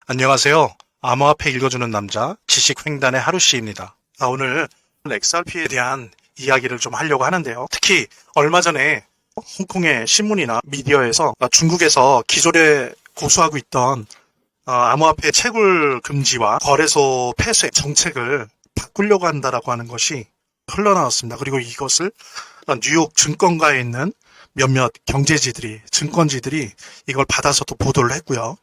안녕하세요. 암호화폐 읽어주는 남자 지식횡단의 하루씨입니다. 오늘 XRP에 대한 이야기를 좀 하려고 하는데요. 특히 얼마 전에 홍콩의 신문이나 미디어에서 중국에서 기존에 고수하고 있던 암호화폐 채굴 금지와 거래소 폐쇄 정책을 바꾸려고 한다라고 하는 것이 흘러나왔습니다. 그리고 이것을 뉴욕 증권가에 있는 몇몇 경제지들이, 증권지들이 이걸 받아서 또 보도를 했고요.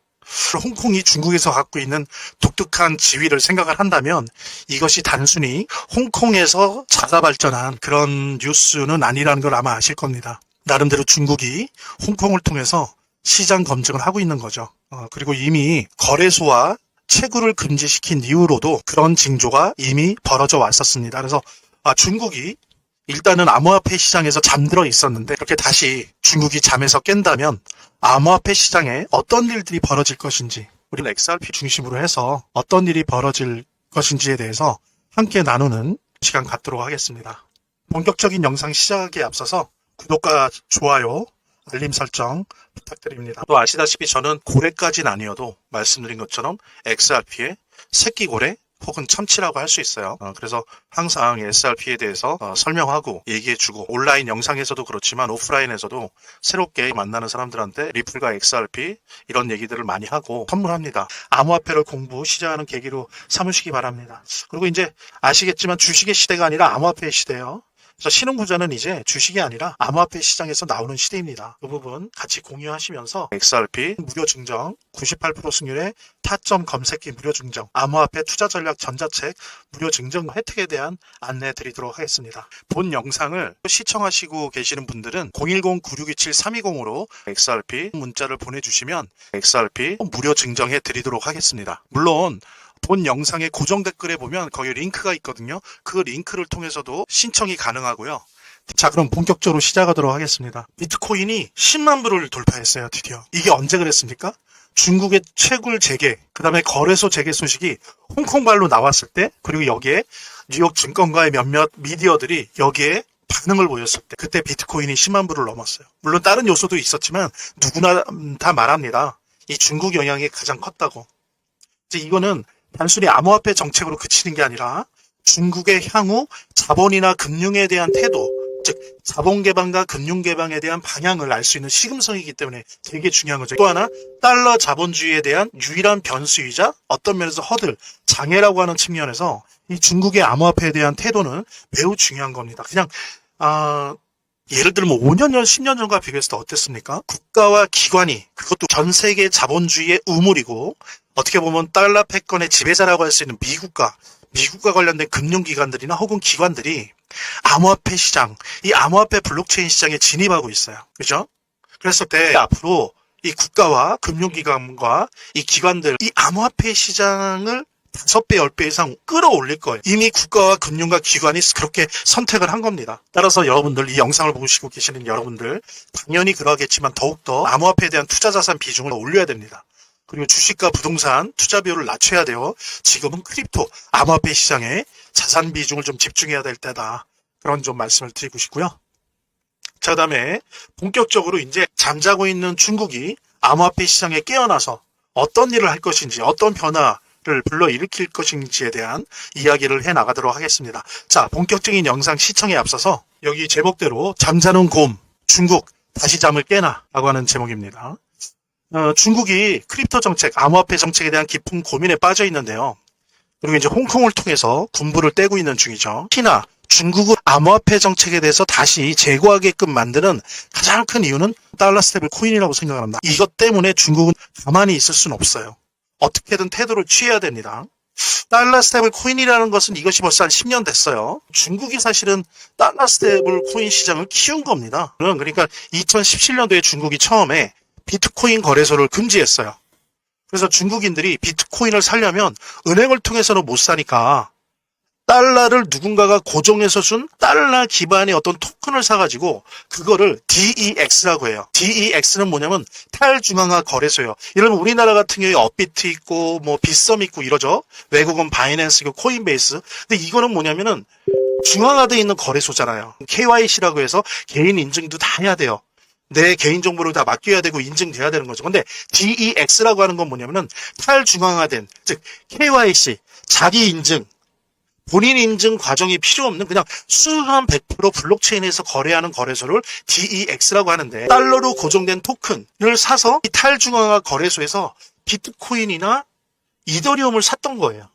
홍콩이 중국에서 갖고 있는 독특한 지위를 생각을 한다면 이것이 단순히 홍콩에서 자사 발전한 그런 뉴스는 아니라는 걸 아마 아실 겁니다. 나름대로 중국이 홍콩을 통해서 시장 검증을 하고 있는 거죠. 그리고 이미 거래소와 채굴을 금지시킨 이후로도 그런 징조가 이미 벌어져 왔었습니다. 그래서 중국이 일단은 암호화폐 시장에서 잠들어 있었는데 이렇게 다시 중국이 잠에서 깬다면 암호화폐 시장에 어떤 일들이 벌어질 것인지, 우리는 XRP 중심으로 해서 어떤 일이 벌어질 것인지에 대해서 함께 나누는 시간 갖도록 하겠습니다. 본격적인 영상 시작에 앞서서 구독과 좋아요, 알림 설정 부탁드립니다. 또 아시다시피 저는 고래까지는 아니어도 말씀드린 것처럼 XRP의 새끼 고래 혹은 참치라고 할 수 있어요. 그래서 항상 XRP에 대해서 설명하고 얘기해주고, 온라인 영상에서도 그렇지만 오프라인에서도 새롭게 만나는 사람들한테 리플과 XRP 이런 얘기들을 많이 하고 선물합니다. 암호화폐를 공부 시작하는 계기로 삼으시기 바랍니다. 그리고 이제 아시겠지만 주식의 시대가 아니라 암호화폐의 시대예요. 그래서 신흥부자는 이제 주식이 아니라 암호화폐 시장에서 나오는 시대입니다. 그 부분 같이 공유하시면서 XRP 무료 증정, 98% 승률의 타점 검색기 무료 증정, 암호화폐 투자 전략 전자책 무료 증정 혜택에 대한 안내 드리도록 하겠습니다. 본 영상을 시청하시고 계시는 분들은 010-9627-320으로 XRP 문자를 보내주시면 XRP 무료 증정해 드리도록 하겠습니다. 물론 본 영상의 고정 댓글에 보면 거기 링크가 있거든요. 그 링크를 통해서도 신청이 가능하고요. 자, 그럼 본격적으로 시작하도록 하겠습니다. 비트코인이 10만 불을 돌파했어요, 드디어. 이게 언제 그랬습니까? 중국의 채굴 재개, 그 다음에 거래소 재개 소식이 홍콩발로 나왔을 때, 그리고 여기에 뉴욕 증권가의 몇몇 미디어들이 여기에 반응을 보였을 때, 그때 비트코인이 10만 불을 넘었어요. 물론 다른 요소도 있었지만 누구나 다 말합니다. 이 중국 영향이 가장 컸다고. 이제 이거는 단순히 암호화폐 정책으로 그치는 게 아니라 중국의 향후 자본이나 금융에 대한 태도, 즉 자본 개방과 금융 개방에 대한 방향을 알 수 있는 시금석이기 때문에 되게 중요한 거죠. 또 하나, 달러 자본주의에 대한 유일한 변수이자 어떤 면에서 허들, 장애라고 하는 측면에서 이 중국의 암호화폐에 대한 태도는 매우 중요한 겁니다. 그냥 예를 들면 5년 전, 10년 전과 비교했을 때 어땠습니까? 국가와 기관이, 그것도 전 세계 자본주의의 우물이고 어떻게 보면 달러 패권의 지배자라고 할 수 있는 미국과 관련된 금융기관들이나 혹은 기관들이 암호화폐 시장, 이 암호화폐 블록체인 시장에 진입하고 있어요. 그죠? 그랬을 때 앞으로 이 국가와 금융기관과 이 기관들, 이 암호화폐 시장을 5배, 10배 이상 끌어올릴 거예요. 이미 국가와 금융과 기관이 그렇게 선택을 한 겁니다. 따라서 여러분들, 이 영상을 보시고 계시는 여러분들, 당연히 그러겠지만 더욱더 암호화폐에 대한 투자 자산 비중을 올려야 됩니다. 그리고 주식과 부동산 투자 비율을 낮춰야 돼요. 지금은 크립토, 암호화폐 시장에 자산 비중을 좀 집중해야 될 때다. 그런 좀 말씀을 드리고 싶고요. 자, 그다음에 본격적으로 이제 잠자고 있는 중국이 암호화폐 시장에 깨어나서 어떤 일을 할 것인지, 어떤 변화를 불러일으킬 것인지에 대한 이야기를 해 나가도록 하겠습니다. 자, 본격적인 영상 시청에 앞서서 여기 제목대로 잠자는 곰, 중국 다시 잠을 깨나 라고 하는 제목입니다. 중국이 크립토 정책, 암호화폐 정책에 대한 깊은 고민에 빠져 있는데요. 그리고 이제 홍콩을 통해서 군부를 떼고 있는 중이죠. 특히나 중국은 암호화폐 정책에 대해서 다시 재고하게끔 만드는 가장 큰 이유는 달러 스테이블 코인이라고 생각을 합니다. 이것 때문에 중국은 가만히 있을 수는 없어요. 어떻게든 태도를 취해야 됩니다. 달러 스테이블 코인이라는 것은 이것이 벌써 한 10년 됐어요. 중국이 사실은 달러 스테이블 코인 시장을 키운 겁니다. 그러니까 2017년도에 중국이 처음에 비트코인 거래소를 금지했어요. 그래서 중국인들이 비트코인을 사려면 은행을 통해서는 못 사니까 달러를 누군가가 고정해서 준 달러 기반의 어떤 토큰을 사가지고 그거를 DEX라고 해요. DEX는 뭐냐면 탈중앙화 거래소예요. 이러면 우리나라 같은 경우에 업비트 있고 뭐 빗썸 있고 이러죠. 외국은 바이낸스 있고 코인베이스. 근데 이거는 뭐냐면은 중앙화되어 있는 거래소잖아요. KYC라고 해서 개인 인증도 다 해야 돼요. 내 개인정보를 다 맡겨야 되고 인증돼야 되는 거죠. 근데 DEX라고 하는 건 뭐냐면은 탈중앙화된, 즉 KYC, 자기 인증, 본인 인증 과정이 필요 없는 그냥 수한 100% 블록체인에서 거래하는 거래소를 DEX라고 하는데, 달러로 고정된 토큰을 사서 이 탈중앙화 거래소에서 비트코인이나 이더리움을 샀던 거예요.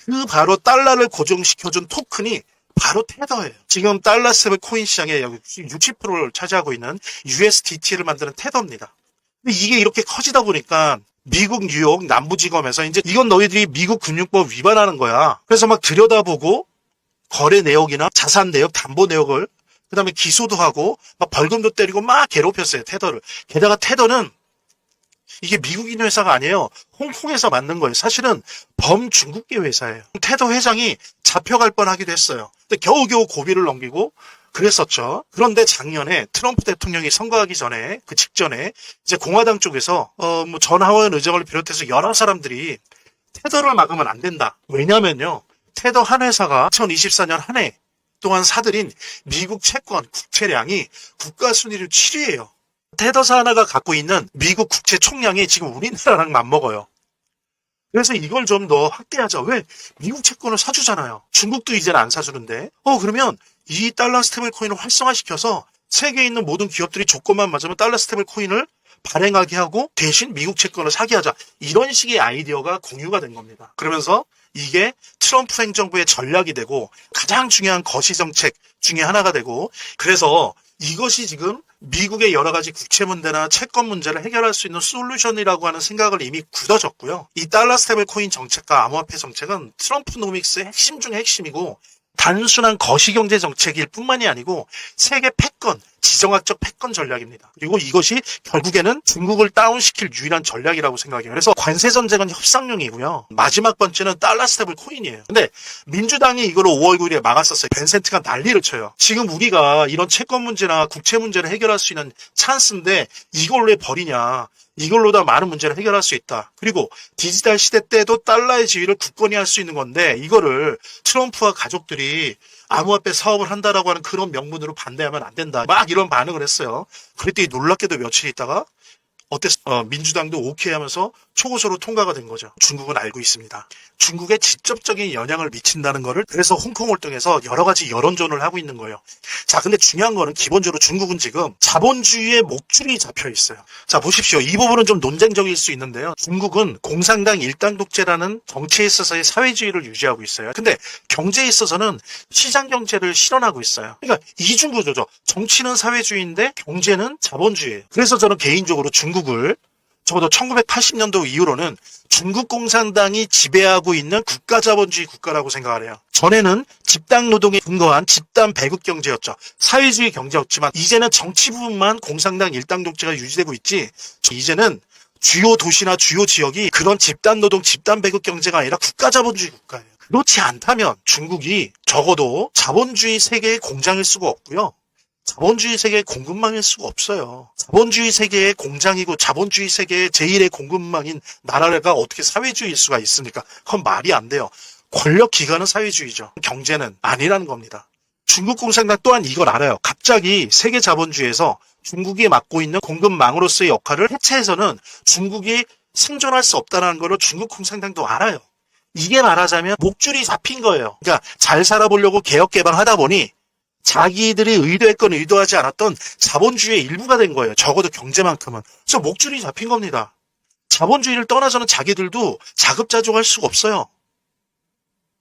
그 바로 달러를 고정시켜준 토큰이 바로 테더예요. 지금 달러 스테이블 코인 시장의 60%를 차지하고 있는 USDT를 만드는 테더입니다. 근데 이게 이렇게 커지다 보니까 미국 뉴욕 남부지검에서 이제 이건 너희들이 미국 금융법 위반하는 거야. 그래서 막 들여다보고 거래 내역이나 자산 내역, 담보 내역을 그다음에 기소도 하고 막 벌금도 때리고 막 괴롭혔어요, 테더를. 게다가 테더는 이게 미국인 회사가 아니에요. 홍콩에서 만든 거예요. 사실은 범중국계 회사예요. 테더 회장이 잡혀갈 뻔하기도 했어요. 근데 겨우겨우 고비를 넘기고 그랬었죠. 그런데 작년에 트럼프 대통령이 선거하기 전에, 그 직전에 이제 공화당 쪽에서 뭐 전 하원 의장을 비롯해서 여러 사람들이 테더를 막으면 안 된다. 왜냐면요, 테더 한 회사가 2024년 한 해 동안 사들인 미국 채권 국채량이 국가 순위를 7위예요. 테더사 하나가 갖고 있는 미국 국채 총량이 지금 우리나라랑 맞먹어요. 그래서 이걸 좀 더 확대하자. 왜? 미국 채권을 사주잖아요. 중국도 이제는 안 사주는데. 그러면 이 달러 스테이블 코인을 활성화시켜서 세계에 있는 모든 기업들이 조건만 맞으면 달러 스테이블 코인을 발행하게 하고 대신 미국 채권을 사게 하자. 이런 식의 아이디어가 공유가 된 겁니다. 그러면서 이게 트럼프 행정부의 전략이 되고 가장 중요한 거시정책 중에 하나가 되고, 그래서 이것이 지금 미국의 여러 가지 국채 문제나 채권 문제를 해결할 수 있는 솔루션이라고 하는 생각을 이미 굳어졌고요. 이 달러 스테이블 코인 정책과 암호화폐 정책은 트럼프 노믹스의 핵심 중의 핵심이고, 단순한 거시경제 정책일 뿐만이 아니고 세계 패권, 지정학적 패권 전략입니다. 그리고 이것이 결국에는 중국을 다운시킬 유일한 전략이라고 생각해요. 그래서 관세 전쟁은 협상용이고요. 마지막 번째는 달러 스테이블 코인이에요. 근데 민주당이 이걸 5월 9일에 막았었어요. 벤센트가 난리를 쳐요. 지금 우리가 이런 채권 문제나 국채 문제를 해결할 수 있는 찬스인데 이걸 왜 버리냐. 이걸로 다 많은 문제를 해결할 수 있다. 그리고 디지털 시대 때도 달러의 지위를 굳건히 할 수 있는 건데, 이거를 트럼프와 가족들이 암호화폐 사업을 한다라고 하는 그런 명분으로 반대하면 안 된다. 막 이런 반응을 했어요. 그랬더니 놀랍게도 며칠 있다가 민주당도 오케이 하면서 초고소로 통과가 된 거죠. 중국은 알고 있습니다. 중국에 직접적인 영향을 미친다는 거를. 그래서 홍콩을 통해서 여러 가지 여론전을 하고 있는 거예요. 자, 근데 중요한 거는 기본적으로 중국은 지금 자본주의의 목줄이 잡혀 있어요. 자, 보십시오. 이 부분은 좀 논쟁적일 수 있는데요. 중국은 공산당 일당 독재라는 정치에 있어서의 사회주의를 유지하고 있어요. 근데 경제에 있어서는 시장 경제를 실현하고 있어요. 그러니까 이중구조죠. 정치는 사회주의인데 경제는 자본주의예요. 그래서 저는 개인적으로 중국을 적어도 1980년도 이후로는 중국 공산당이 지배하고 있는 국가자본주의 국가라고 생각을 해요. 전에는 집단 노동에 근거한 집단 배급 경제였죠. 사회주의 경제였지만 이제는 정치 부분만 공산당 일당 독재가 유지되고 있지, 이제는 주요 도시나 주요 지역이 그런 집단 노동, 집단 배급 경제가 아니라 국가자본주의 국가예요. 그렇지 않다면 중국이 적어도 자본주의 세계의 공장일 수가 없고요. 자본주의 세계의 공급망일 수가 없어요. 자본주의 세계의 공장이고 자본주의 세계의 제1의 공급망인 나라가 어떻게 사회주의일 수가 있습니까? 그건 말이 안 돼요. 권력 기관은 사회주의죠. 경제는 아니라는 겁니다. 중국 공산당 또한 이걸 알아요. 갑자기 세계 자본주의에서 중국이 맡고 있는 공급망으로서의 역할을 해체해서는 중국이 생존할 수 없다는 걸 중국 공산당도 알아요. 이게 말하자면 목줄이 잡힌 거예요. 그러니까 잘 살아보려고 개혁 개방하다 보니 자기들이 의도했건 의도하지 않았던 자본주의의 일부가 된 거예요. 적어도 경제만큼은. 그래서 목줄이 잡힌 겁니다. 자본주의를 떠나서는 자기들도 자급자족할 수가 없어요.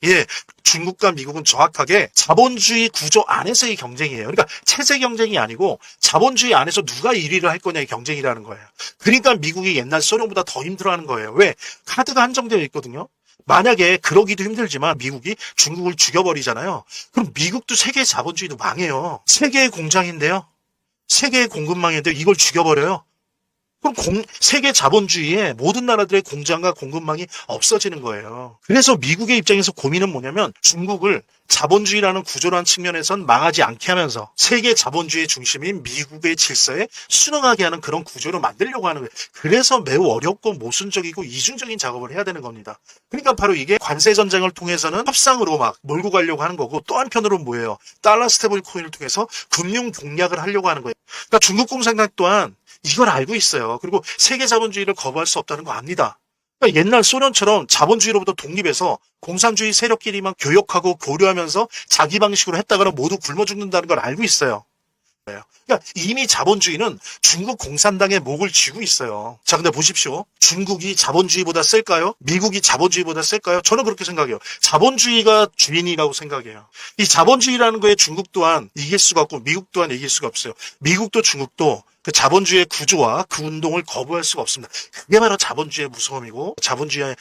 예, 중국과 미국은 정확하게 자본주의 구조 안에서의 경쟁이에요. 그러니까 체제 경쟁이 아니고 자본주의 안에서 누가 1위를 할 거냐의 경쟁이라는 거예요. 그러니까 미국이 옛날 소련보다 더 힘들어하는 거예요. 왜? 카드가 한정되어 있거든요. 만약에 그러기도 힘들지만 미국이 중국을 죽여버리잖아요. 그럼 미국도 세계의 자본주의도 망해요. 세계의 공장인데요. 세계의 공급망인데 이걸 죽여버려요. 그럼 세계 자본주의에 모든 나라들의 공장과 공급망이 없어지는 거예요. 그래서 미국의 입장에서 고민은 뭐냐면 중국을 자본주의라는 구조라는 측면에선 망하지 않게 하면서 세계 자본주의 중심인 미국의 질서에 순응하게 하는 그런 구조로 만들려고 하는 거예요. 그래서 매우 어렵고 모순적이고 이중적인 작업을 해야 되는 겁니다. 그러니까 바로 이게 관세 전쟁을 통해서는 협상으로 막 몰고 가려고 하는 거고, 또 한편으로는 뭐예요? 달러 스테이블 코인을 통해서 금융 공략을 하려고 하는 거예요. 그러니까 중국 공산당 또한 이걸 알고 있어요. 그리고 세계 자본주의를 거부할 수 없다는 거 압니다. 그러니까 옛날 소련처럼 자본주의로부터 독립해서 공산주의 세력끼리만 교역하고 교류하면서 자기 방식으로 했다가는 모두 굶어 죽는다는 걸 알고 있어요. 그러니까 이미 자본주의는 중국 공산당의 목을 쥐고 있어요. 자, 근데 보십시오. 중국이 자본주의보다 셀까요? 미국이 자본주의보다 셀까요? 저는 그렇게 생각해요. 자본주의가 주인이라고 생각해요. 이 자본주의라는 거에 중국 또한 이길 수가 없고 미국 또한 이길 수가 없어요. 미국도 중국도 그 자본주의의 구조와 그 운동을 거부할 수가 없습니다. 그게 바로 자본주의의 무서움이고 자본주의의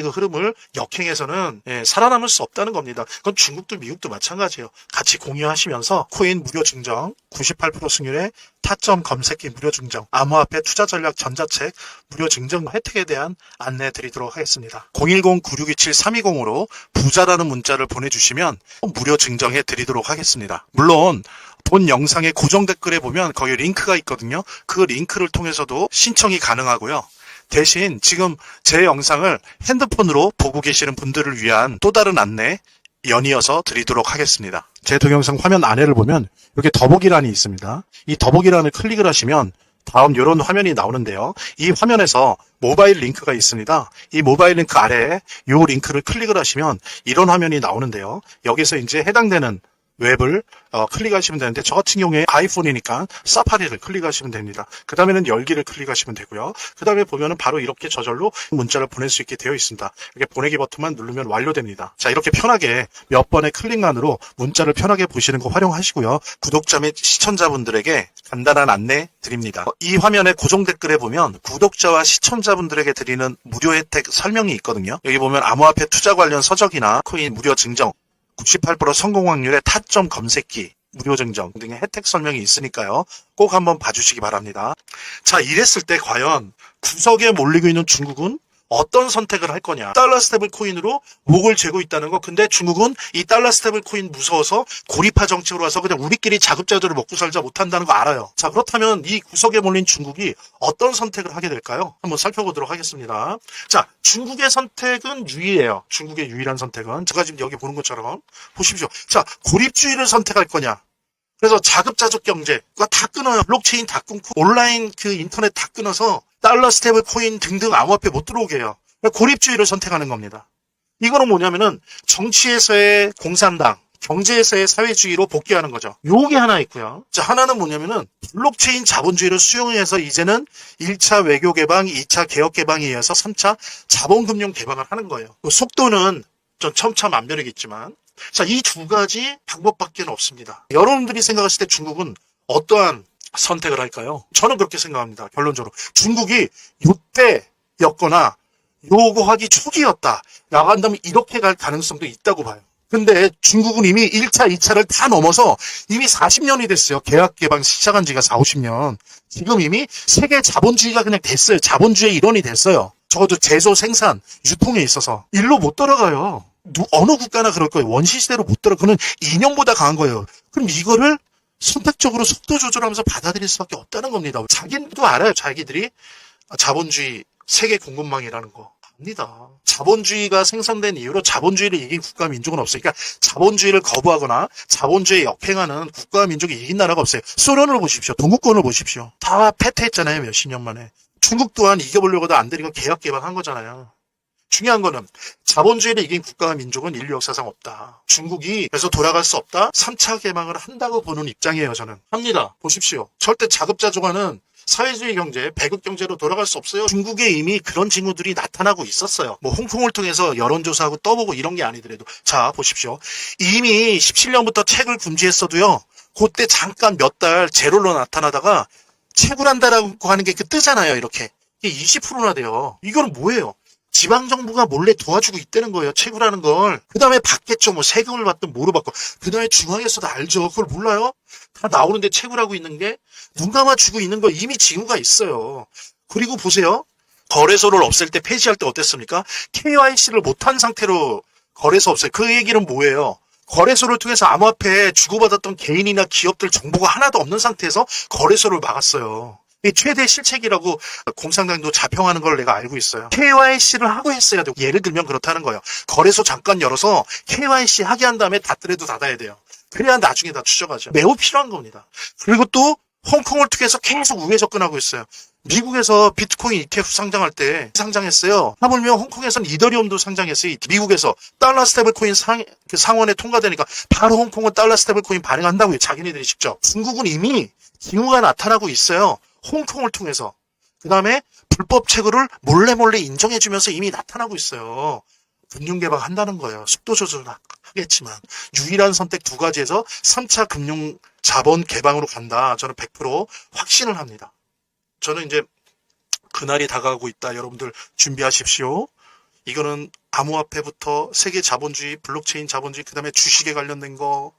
그 흐름을 역행해서는 살아남을 수 없다는 겁니다. 그건 중국도 미국도 마찬가지예요. 같이 공유하시면서 코인 무료 증정, 98% 승률의 타점 검색기 무료 증정, 암호화폐 투자 전략 전자책 무료 증정 혜택에 대한 안내 드리도록 하겠습니다. 010-9627-320으로 부자라는 문자를 보내주시면 무료 증정해 드리도록 하겠습니다. 물론 본 영상의 고정 댓글에 보면 거기 링크가 있거든요. 그 링크를 통해서도 신청이 가능하고요. 대신 지금 제 영상을 핸드폰으로 보고 계시는 분들을 위한 또 다른 안내 연이어서 드리도록 하겠습니다. 제 동영상 화면 아래를 보면 이렇게 더보기란이 있습니다. 이 더보기란을 클릭을 하시면 다음 이런 화면이 나오는데요. 이 화면에서 모바일 링크가 있습니다. 이 모바일 링크 아래에 이 링크를 클릭을 하시면 이런 화면이 나오는데요. 여기서 이제 해당되는 웹을 클릭하시면 되는데, 저 같은 경우에 아이폰이니까 사파리를 클릭하시면 됩니다. 그 다음에는 열기를 클릭하시면 되고요. 그 다음에 보면은 바로 이렇게 저절로 문자를 보낼 수 있게 되어 있습니다. 이렇게 보내기 버튼만 누르면 완료됩니다. 자, 이렇게 편하게 몇 번의 클릭만으로 문자를 편하게 보시는 거 활용하시고요. 구독자 및 시청자분들에게 간단한 안내 드립니다. 이 화면의 고정 댓글에 보면 구독자와 시청자분들에게 드리는 무료 혜택 설명이 있거든요. 여기 보면 암호화폐 투자 관련 서적이나 코인 무료 증정, 98% 성공 확률의 타점 검색기 무료 증정 등의 혜택 설명이 있으니까요. 꼭 한번 봐주시기 바랍니다. 자, 이랬을 때 과연 구석에 몰리고 있는 중국은 어떤 선택을 할 거냐. 달러 스테이블 코인으로 목을 죄고 있다는 거. 근데 중국은 이 달러 스테이블 코인 무서워서 고립화 정책으로 와서 그냥 우리끼리 자급자족을 먹고 살자 못한다는 거 알아요. 자, 그렇다면 이 구석에 몰린 중국이 어떤 선택을 하게 될까요? 한번 살펴보도록 하겠습니다. 자, 중국의 선택은 유일해요. 중국의 유일한 선택은 제가 지금 여기 보는 것처럼 보십시오. 자, 고립주의를 선택할 거냐. 그래서 자급자족 경제가 다 끊어요. 블록체인 다 끊고 온라인 그 인터넷 다 끊어서 달러 스테이블 코인 등등 암호화폐 못 들어오게 해요. 고립주의를 선택하는 겁니다. 이거는 뭐냐면은 정치에서의 공산당, 경제에서의 사회주의로 복귀하는 거죠. 요게 하나 있고요. 자, 하나는 뭐냐면은 블록체인 자본주의를 수용해서 이제는 1차 외교 개방, 2차 개혁 개방에 의해서 3차 자본금융 개방을 하는 거예요. 그 속도는 좀 첨차만별이겠지만, 자, 이 두 가지 방법밖에 없습니다. 여러분들이 생각하실 때 중국은 어떠한 선택을 할까요? 저는 그렇게 생각합니다. 결론적으로 중국이 요때였거나 요구하기 초기였다 라고 한다면 이렇게 갈 가능성도 있다고 봐요. 근데 중국은 이미 1차, 2차를 다 넘어서 이미 40년이 됐어요. 개혁 개방 시작한 지가 4, 50년. 지금 이미 세계 자본주의가 그냥 됐어요. 자본주의의 일원이 됐어요. 적어도 제조, 생산, 유통에 있어서 일로 못 돌아가요. 어느 국가나 그럴 거예요. 원시시대로 못 돌아가. 그는 이념보다 강한 거예요. 그럼 이거를 선택적으로 속도 조절하면서 받아들일 수밖에 없다는 겁니다. 자기도 알아요. 자기들이 자본주의 세계 공급망이라는 거 압니다. 자본주의가 생성된 이후로 자본주의를 이긴 국가와 민족은 없으니까 자본주의를 거부하거나 자본주의에 역행하는 국가와 민족이 이긴 나라가 없어요. 소련을 보십시오. 동구권을 보십시오. 다 패퇴했잖아요. 몇십 년 만에. 중국 또한 이겨보려고도 안 되니까 개혁 개방한 거잖아요. 중요한 거는 자본주의를 이긴 국가와 민족은 인류 역사상 없다. 중국이 그래서 돌아갈 수 없다. 3차 개방을 한다고 보는 입장이에요. 저는. 합니다. 보십시오. 절대 자급자족하는 사회주의 경제, 배급 경제로 돌아갈 수 없어요. 중국에 이미 그런 징후들이 나타나고 있었어요. 뭐 홍콩을 통해서 여론조사하고 떠보고 이런 게 아니더라도. 자, 보십시오. 이미 17년부터 채굴 금지했어도요. 그때 잠깐 몇 달 제로로 나타나다가 채굴한다라고 하는 게 뜨잖아요. 이렇게. 이게 20%나 돼요. 이거는 뭐예요? 지방정부가 몰래 도와주고 있다는 거예요. 채굴하는 걸. 그 다음에 받겠죠. 뭐 세금을 받든 뭐로 받고. 그 다음에 중앙에서도 알죠. 그걸 몰라요? 다 나오는데 채굴하고 있는 게 눈 감아주고 있는 거 이미 징후가 있어요. 그리고 보세요. 거래소를 없앨 때 폐지할 때 어땠습니까? KYC를 못한 상태로 거래소 없어요. 그 얘기는 뭐예요? 거래소를 통해서 암호화폐 주고받았던 개인이나 기업들 정보가 하나도 없는 상태에서 거래소를 막았어요. 이 최대 실책이라고 공산당도 자평하는 걸 내가 알고 있어요. KYC를 하고 했어야 되고, 예를 들면 그렇다는 거예요. 거래소 잠깐 열어서 KYC 하게 한 다음에 닫더라도 닫아야 돼요. 그래야 나중에 다 추적하죠. 매우 필요한 겁니다. 그리고 또 홍콩을 통해서 계속 우회 접근하고 있어요. 미국에서 비트코인 ETF 상장할 때 상장했어요. 하물며 홍콩에서는 이더리움도 상장했어요. 미국에서 달러 스테이블 코인 상원에 통과되니까 바로 홍콩은 달러 스테이블 코인 발행한다고요. 자기네들이 직접. 중국은 이미 징후가 나타나고 있어요. 홍콩을 통해서. 그 다음에 불법 채굴을 몰래 인정해주면서 이미 나타나고 있어요. 금융개방 한다는 거예요. 속도 조절하겠지만 유일한 선택 두 가지에서 3차 금융 자본 개방으로 간다. 저는 100% 확신을 합니다. 저는 이제 그날이 다가오고 있다. 여러분들 준비하십시오. 이거는 암호화폐부터 세계 자본주의, 블록체인 자본주의, 그 다음에 주식에 관련된 거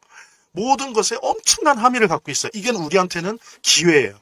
모든 것에 엄청난 함의를 갖고 있어요. 이게 우리한테는 기회예요.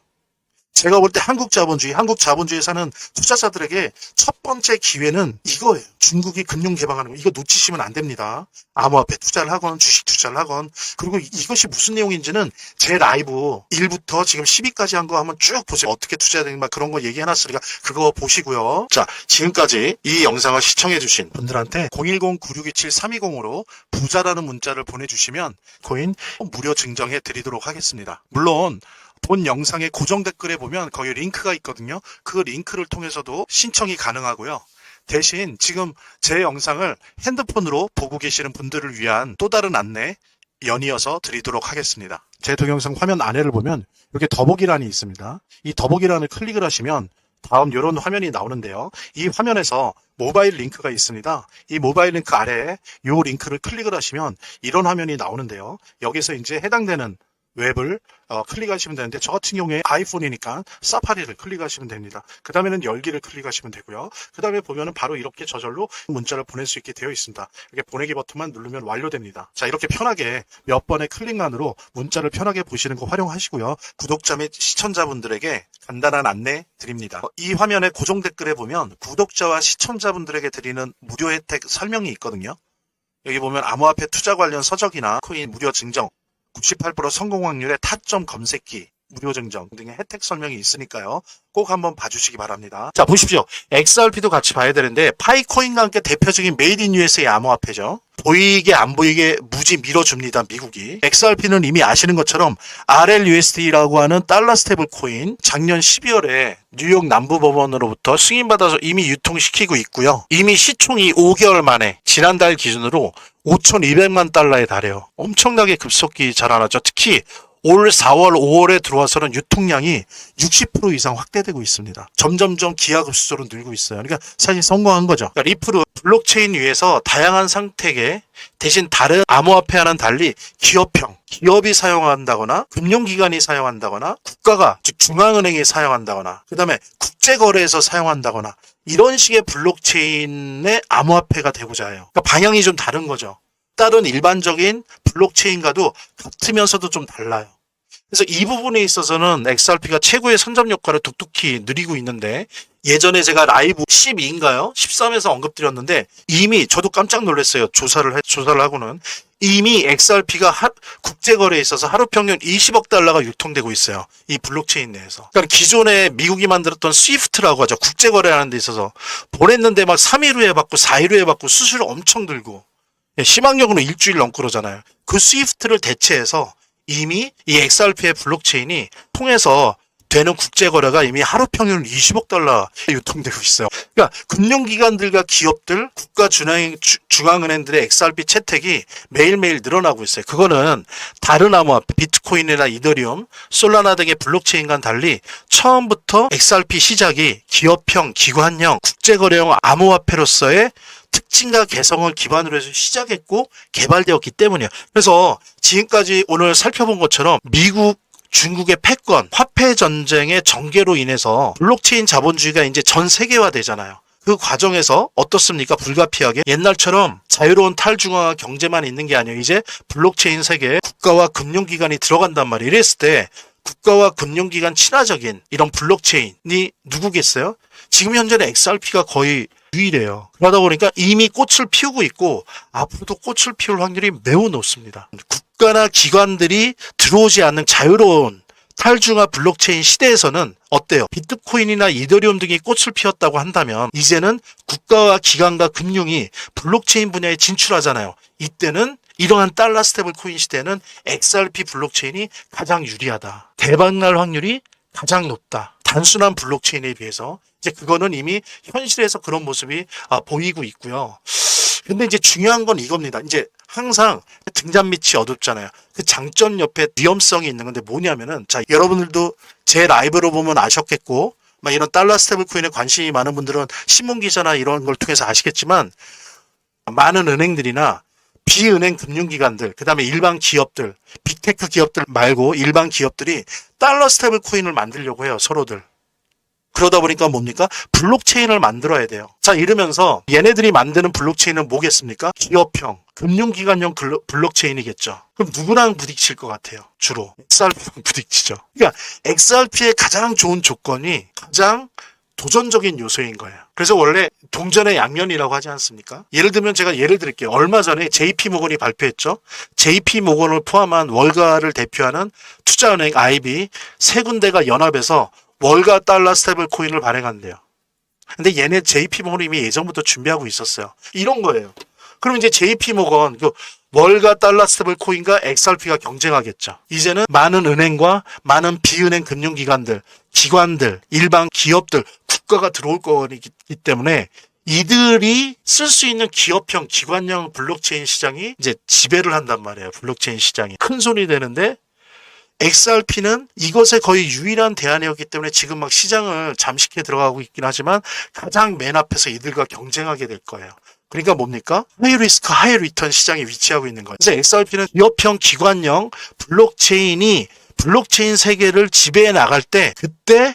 제가 볼 때 한국 자본주의에 사는 투자자들에게 첫 번째 기회는 이거예요. 중국이 금융 개방하는 거. 이거 놓치시면 안 됩니다. 암호화폐 투자를 하건 주식 투자를 하건. 그리고 이것이 무슨 내용인지는 제 라이브 1부터 지금 10위까지 한 거 한번 쭉 보세요. 어떻게 투자해야 되는가 그런 거 얘기해놨으니까 그거 보시고요. 자, 지금까지 이 영상을 시청해주신 분들한테 010-9627-320으로 부자라는 문자를 보내주시면 코인 무료 증정해 드리도록 하겠습니다. 물론 본 영상의 고정 댓글에 보면 거기 링크가 있거든요. 그 링크를 통해서도 신청이 가능하고요. 대신 지금 제 영상을 핸드폰으로 보고 계시는 분들을 위한 또 다른 안내 연이어서 드리도록 하겠습니다. 제 동영상 화면 아래를 보면 이렇게 더보기란이 있습니다. 이 더보기란을 클릭을 하시면 다음 이런 화면이 나오는데요. 이 화면에서 모바일 링크가 있습니다. 이 모바일 링크 아래에 이 링크를 클릭을 하시면 이런 화면이 나오는데요. 여기서 이제 해당되는 웹을 클릭하시면 되는데 저 같은 경우에 아이폰이니까 사파리를 클릭하시면 됩니다. 그 다음에는 열기를 클릭하시면 되고요. 그 다음에 보면은 바로 이렇게 저절로 문자를 보낼 수 있게 되어 있습니다. 이렇게 보내기 버튼만 누르면 완료됩니다. 자, 이렇게 편하게 몇 번의 클릭만으로 문자를 편하게 보시는 거 활용하시고요. 구독자 및 시청자분들에게 간단한 안내 드립니다. 이 화면의 고정 댓글에 보면 구독자와 시청자분들에게 드리는 무료 혜택 설명이 있거든요. 여기 보면 암호화폐 투자 관련 서적이나 코인 무료 증정 98% 성공 확률의 타점 검색기, 무료 증정 등의 혜택 설명이 있으니까요. 꼭 한번 봐주시기 바랍니다. 자, 보십시오. XRP도 같이 봐야 되는데 파이코인과 함께 대표적인 메이드 인 USA 암호화폐죠. 보이게 안 보이게 무지 밀어줍니다. 미국이. XRP는 이미 아시는 것처럼 RLUSD라고 하는 달러 스테이블 코인 작년 12월에 뉴욕 남부법원으로부터 승인받아서 이미 유통시키고 있고요. 이미 시총이 5개월 만에 지난달 기준으로 5,200만 달러에 달해요. 엄청나게 급속히 자라나죠. 특히 올 4월, 5월에 들어와서는 유통량이 60% 이상 확대되고 있습니다. 점점점 기하급수적으로 늘고 있어요. 그러니까 사실 성공한 거죠. 그러니까 리프로 블록체인 위에서 다양한 생태계 대신 다른 암호화폐와는 달리 기업형, 기업이 사용한다거나 금융기관이 사용한다거나 국가가 즉 중앙은행이 사용한다거나 그 다음에 국제거래에서 사용한다거나 이런 식의 블록체인의 암호화폐가 되고자 해요. 그러니까 방향이 좀 다른 거죠. 다른 일반적인 블록체인과도 같으면서도 좀 달라요. 그래서 이 부분에 있어서는 XRP가 최고의 선점 효과를 독특히 누리고 있는데 예전에 제가 라이브 12인가요? 13에서 언급드렸는데 이미 저도 깜짝 놀랐어요. 조사를 하고는 이미 XRP가 국제거래에 있어서 하루 평균 20억 달러가 유통되고 있어요. 이 블록체인 내에서. 그러니까 기존에 미국이 만들었던 스위프트라고 하죠. 국제거래하는 데 있어서 보냈는데 막 3일 후에 받고 4일 후에 받고 수수료 엄청 들고 희망력으로 일주일 넘고 그러잖아요. 그 스위프트를 대체해서 이미 이 XRP의 블록체인이 통해서 되는 국제거래가 이미 하루 평균 20억 달러 유통되고 있어요. 그러니까 금융기관들과 기업들, 국가 중앙은행들의 XRP 채택이 매일매일 늘어나고 있어요. 그거는 다른 암호화폐, 비트코인이나 이더리움, 솔라나 등의 블록체인과는 달리 처음부터 XRP 시작이 기업형, 기관형, 국제거래형 암호화폐로서의 특징과 개성을 기반으로 해서 시작했고 개발되었기 때문이에요. 그래서 지금까지 오늘 살펴본 것처럼 미국, 중국의 패권, 화폐 전쟁의 전개로 인해서 블록체인 자본주의가 이제 전 세계화 되잖아요. 그 과정에서 어떻습니까? 불가피하게 옛날처럼 자유로운 탈중앙화 경제만 있는 게 아니에요. 이제 블록체인 세계에 국가와 금융기관이 들어간단 말이에요. 이랬을 때 국가와 금융기관 친화적인 이런 블록체인이 누구겠어요? 지금 현재는 XRP가 거의 유일해요. 그러다 보니까 이미 꽃을 피우고 있고 앞으로도 꽃을 피울 확률이 매우 높습니다. 국가나 기관들이 들어오지 않는 자유로운 탈중앙 블록체인 시대에서는 어때요? 비트코인이나 이더리움 등이 꽃을 피웠다고 한다면 이제는 국가와 기관과 금융이 블록체인 분야에 진출하잖아요. 이때는 이러한 달러 스테이블 코인 시대에는 XRP 블록체인이 가장 유리하다. 대박날 확률이 가장 높다. 단순한 블록체인에 비해서 이제 그거는 이미 현실에서 그런 모습이 보이고 있고요. 근데 이제 중요한 건 이겁니다. 이제 항상 등잔 밑이 어둡잖아요. 그 장점 옆에 위험성이 있는 건데 뭐냐면은 자, 여러분들도 제 라이브로 보면 아셨겠고 막 이런 달러 스테이블 코인에 관심이 많은 분들은 신문 기사나 이런 걸 통해서 아시겠지만 많은 은행들이나 비은행 금융기관들, 그 다음에 일반 기업들, 빅테크 기업들 말고 일반 기업들이 달러 스테이블 코인을 만들려고 해요, 서로들. 그러다 보니까 뭡니까? 블록체인을 만들어야 돼요. 자, 이러면서 얘네들이 만드는 블록체인은 뭐겠습니까? 기업형, 금융기관형 블록체인이겠죠. 그럼 누구랑 부딪힐 것 같아요? 주로 XRP랑 부딪히죠. 그러니까 XRP의 가장 좋은 조건이 가장 도전적인 요소인 거예요. 그래서 원래 동전의 양면이라고 하지 않습니까? 예를 들면 제가 예를 들을게요. 얼마 전에 JP모건이 발표했죠. JP모건을 포함한 월가를 대표하는 투자은행 IB 세 군데가 연합해서 월가 달러 스테이블 코인을 발행한대요. 근데 얘네 JP모건이 이미 예전부터 준비하고 있었어요. 이런 거예요. 그럼 이제 JP모건 그 월가 달러 스테이블 코인과 XRP가 경쟁하겠죠. 이제는 많은 은행과 많은 비은행 금융기관들, 기관들, 일반 기업들, 국가가 들어올 거기 때문에 이들이 쓸 수 있는 기업형, 기관형 블록체인 시장이 이제 지배를 한단 말이에요. 블록체인 시장이. 큰 손이 되는데 XRP는 이것에 거의 유일한 대안이었기 때문에 지금 막 시장을 잠식해 들어가고 있긴 하지만 가장 맨 앞에서 이들과 경쟁하게 될 거예요. 그러니까 뭡니까? 하이 리스크, 하이 리턴 시장에 위치하고 있는 거예요. 그래서 XRP는 기업형, 기관형 블록체인이 블록체인 세계를 지배해 나갈 때 그때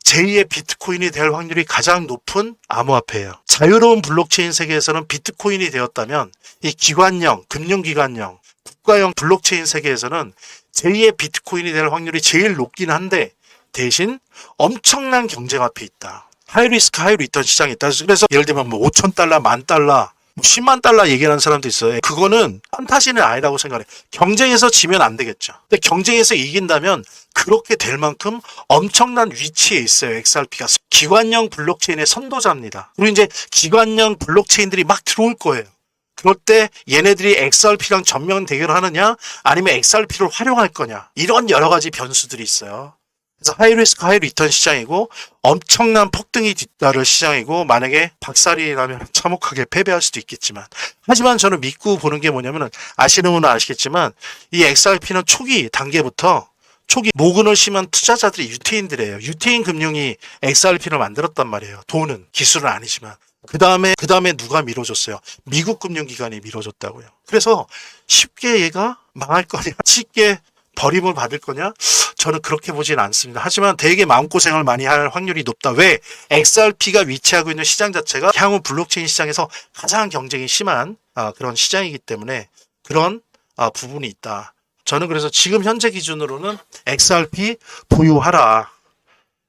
제2의 비트코인이 될 확률이 가장 높은 암호화폐예요. 자유로운 블록체인 세계에서는 비트코인이 되었다면 이 기관형, 금융기관형, 국가형 블록체인 세계에서는 제2의 비트코인이 될 확률이 제일 높긴 한데 대신 엄청난 경쟁 앞에 있다. 하이 리스크, 하이 리턴 시장이 있다. 그래서 예를 들면 뭐 5,000달러, 10,000달러, 10만 달러 얘기하는 사람도 있어요. 그거는 판타지는 아니라고 생각해요. 경쟁에서 지면 안 되겠죠. 근데 경쟁에서 이긴다면 그렇게 될 만큼 엄청난 위치에 있어요. XRP가. 기관형 블록체인의 선도자입니다. 그리고 이제 기관형 블록체인들이 막 들어올 거예요. 그럴 때 얘네들이 XRP랑 전면 대결을 하느냐 아니면 XRP를 활용할 거냐 이런 여러 가지 변수들이 있어요. 그래서 하이 리스크 하이 리턴 시장이고 엄청난 폭등이 뒤따를 시장이고 만약에 박살이 나면 참혹하게 패배할 수도 있겠지만 하지만 저는 믿고 보는 게 뭐냐면은 아시는 분은 아시겠지만 이 XRP는 초기 단계부터 초기 모근을 심한 투자자들이 유태인들이에요. 유태인 금융이 XRP를 만들었단 말이에요. 돈은 기술은 아니지만 그 다음에 누가 밀어줬어요? 미국 금융기관이 밀어줬다고요. 그래서 쉽게 얘가 망할 거냐, 쉽게 버림을 받을 거냐? 저는 그렇게 보진 않습니다. 하지만 되게 마음고생을 많이 할 확률이 높다. 왜? XRP가 위치하고 있는 시장 자체가 향후 블록체인 시장에서 가장 경쟁이 심한 그런 시장이기 때문에 그런 부분이 있다. 저는 그래서 지금 현재 기준으로는 XRP 보유하라.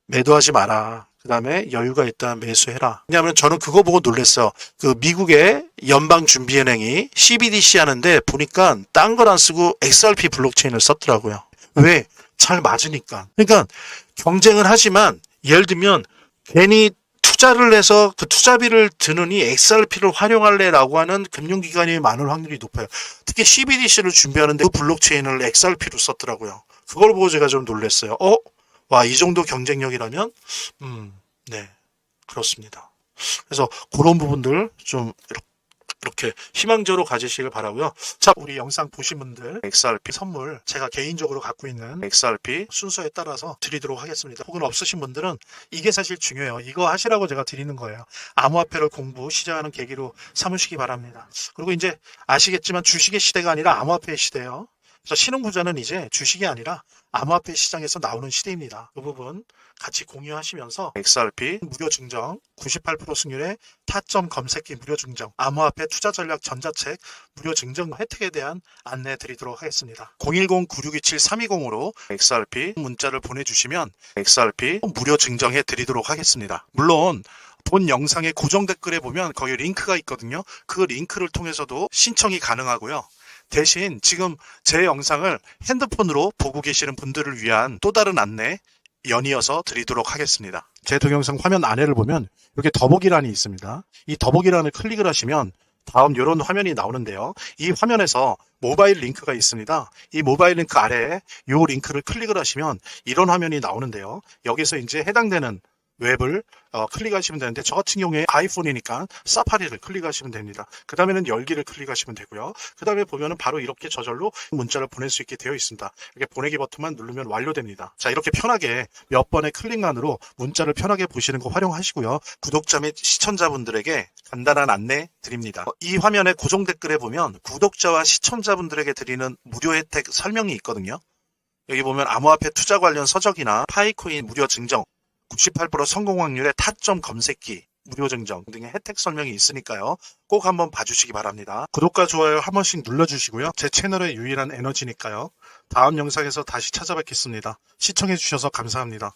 매도하지 마라. 그 다음에 여유가 있다면 매수해라. 왜냐하면 저는 그거 보고 놀랐어요. 그 미국의 연방준비은행이 CBDC 하는데 보니까 딴 걸 안 쓰고 XRP 블록체인을 썼더라고요. 왜? 잘 맞으니까. 그러니까 경쟁을 하지만 예를 들면 괜히 투자를 해서 그 투자비를 드느니 XRP를 활용할래라고 하는 금융기관이 많을 확률이 높아요. 특히 CBDC를 준비하는데 그 블록체인을 XRP로 썼더라고요. 그걸 보고 제가 좀 놀랐어요. 와, 이 정도 경쟁력이라면, 네, 그렇습니다. 그래서 그런 부분들 좀 이렇게 희망적으로 가지시길 바라고요. 자, 우리 영상 보신 분들 XRP 선물 제가 개인적으로 갖고 있는 XRP 순서에 따라서 드리도록 하겠습니다. 혹은 없으신 분들은 이게 사실 중요해요. 이거 하시라고 제가 드리는 거예요. 암호화폐를 공부 시작하는 계기로 삼으시기 바랍니다. 그리고 이제 아시겠지만 주식의 시대가 아니라 암호화폐의 시대예요. 그래서 신흥부자는 이제 주식이 아니라 암호화폐 시장에서 나오는 시대입니다. 그 부분 같이 공유하시면서 XRP 무료 증정, 98% 승률의 타점 검색기 무료 증정, 암호화폐 투자 전략 전자책 무료 증정 혜택에 대한 안내 드리도록 하겠습니다. 010-9627-320으로 XRP 문자를 보내주시면 XRP 무료 증정해 드리도록 하겠습니다. 물론 본 영상의 고정 댓글에 보면 거기 링크가 있거든요. 그 링크를 통해서도 신청이 가능하고요. 대신 지금 제 영상을 핸드폰으로 보고 계시는 분들을 위한 또 다른 안내 연이어서 드리도록 하겠습니다. 제 동영상 화면 아래를 보면 이렇게 더보기란이 있습니다. 이 더보기란을 클릭을 하시면 다음 이런 화면이 나오는데요. 이 화면에서 모바일 링크가 있습니다. 이 모바일 링크 아래에 이 링크를 클릭을 하시면 이런 화면이 나오는데요. 여기서 이제 해당되는 웹을 클릭하시면 되는데 저 같은 경우에 아이폰이니까 사파리를 클릭하시면 됩니다. 그 다음에는 열기를 클릭하시면 되고요. 그 다음에 보면은 바로 이렇게 저절로 문자를 보낼 수 있게 되어 있습니다. 이렇게 보내기 버튼만 누르면 완료됩니다. 자, 이렇게 편하게 몇 번의 클릭만으로 문자를 편하게 보시는 거 활용하시고요. 구독자 및 시청자분들에게 간단한 안내 드립니다. 이 화면의 고정 댓글에 보면 구독자와 시청자분들에게 드리는 무료 혜택 설명이 있거든요. 여기 보면 암호화폐 투자 관련 서적이나 파이코인 무료 증정, 98% 성공 확률의 타점 검색기, 무료 증정 등의 혜택 설명이 있으니까요. 꼭 한번 봐주시기 바랍니다. 구독과 좋아요 한 번씩 눌러주시고요. 제 채널의 유일한 에너지니까요. 다음 영상에서 다시 찾아뵙겠습니다. 시청해주셔서 감사합니다.